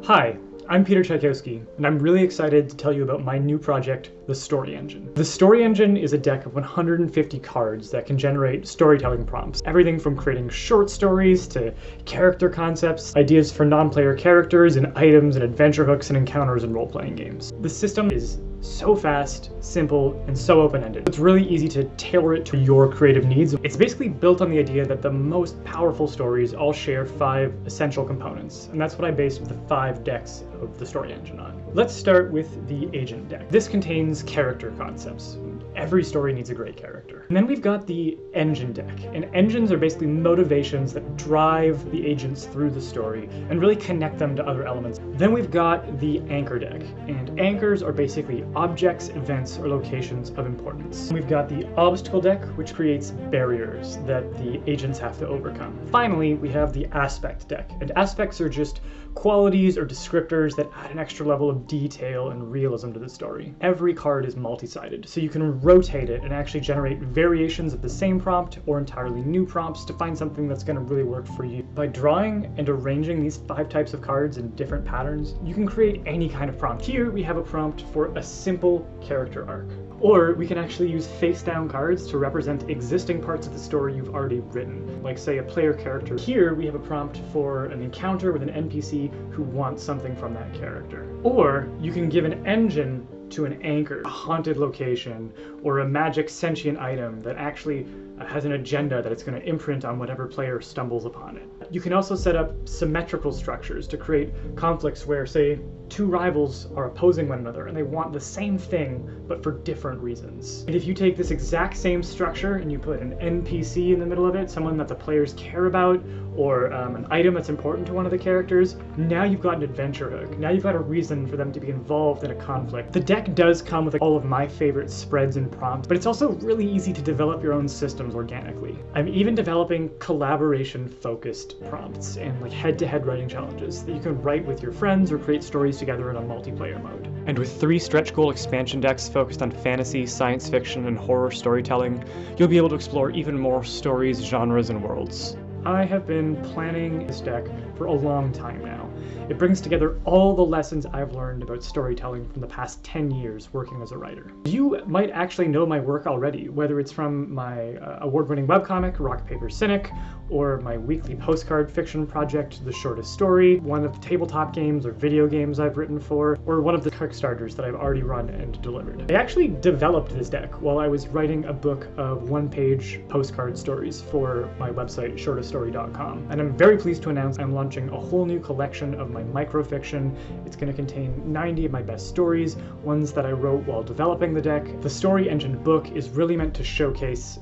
Hi, I'm Peter Tchaikovsky, and I'm really excited to tell you about my new project, the Story Engine. The Story Engine is a deck of 150 cards that can generate storytelling prompts. Everything from creating short stories to character concepts, ideas for non-player characters, and items and adventure hooks and encounters in role-playing games. The system is so fast, simple, and so open-ended. It's really easy to tailor it to your creative needs. It's basically built on the idea that the most powerful stories all share 5 essential components, and that's what I based the 5 decks of the Story Engine on. Let's start with the Agent deck. This contains character concepts. Every story needs a great character. And then we've got the Engine deck, and engines are basically motivations that drive the agents through the story and really connect them to other elements. Then we've got the Anchor deck, and anchors are basically objects, events, or locations of importance. We've got the Obstacle deck, which creates barriers that the agents have to overcome. Finally, we have the Aspect deck, and aspects are just qualities or descriptors that add an extra level of detail and realism to the story. Every card is multi-sided, so you can rotate it and actually generate variations of the same prompt or entirely new prompts to find something that's going to really work for you. By drawing and arranging these 5 types of cards in different patterns, you can create any kind of prompt. Here we have a prompt for a simple character arc. Or we can actually use face-down cards to represent existing parts of the story you've already written, like say a player character. Here we have a prompt for an encounter with an NPC who wants something from that character. Or you can give an engine to an anchor, a haunted location, or a magic sentient item that actually has an agenda that it's going to imprint on whatever player stumbles upon it. You can also set up symmetrical structures to create conflicts where, say, 2 rivals are opposing one another and they want the same thing but for different reasons. And if you take this exact same structure and you put an NPC in the middle of it, someone that the players care about, or an item that's important to one of the characters, now you've got an adventure hook. Now you've got a reason for them to be involved in a conflict. The deck does come with all of my favorite spreads and prompts, but it's also really easy to develop your own systems organically. I'm even developing collaboration-focused prompts and like head-to-head writing challenges that you can write with your friends or create stories together in a multiplayer mode. And with 3 stretch goal expansion decks focused on fantasy, science fiction, and horror storytelling, you'll be able to explore even more stories, genres, and worlds. I have been planning this deck for a long time now. It brings together all the lessons I've learned about storytelling from the past 10 years working as a writer. You might actually know my work already, whether it's from my award-winning webcomic, Rock Paper Cynic, or my weekly postcard fiction project, The Shortest Story, one of the tabletop games or video games I've written for, or one of the Kickstarters that I've already run and delivered. I actually developed this deck while I was writing a book of 1-page postcard stories for my website, shorteststory.com. And I'm very pleased to announce I'm launching a whole new collection of my microfiction. It's going to contain 90 of my best stories, ones that I wrote while developing the deck. The Story Engine book is really meant to showcase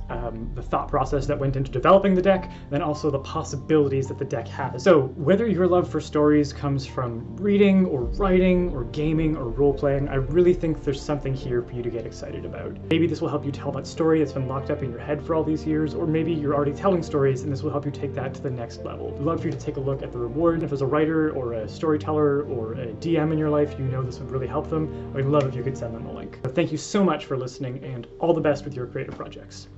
the thought process that went into developing the deck, then also the possibilities that the deck has. So whether your love for stories comes from reading or writing or gaming or role-playing, I really think there's something here for you to get excited about. Maybe this will help you tell that story that's been locked up in your head for all these years, or maybe you're already telling stories and this will help you take that to the next level. I'd love for you to take a look at the reward. If as a writer or a storyteller or a DM in your life, you know this would really help them, I'd love if you could send them a link. So thank you so much for listening and all the best with your creative projects.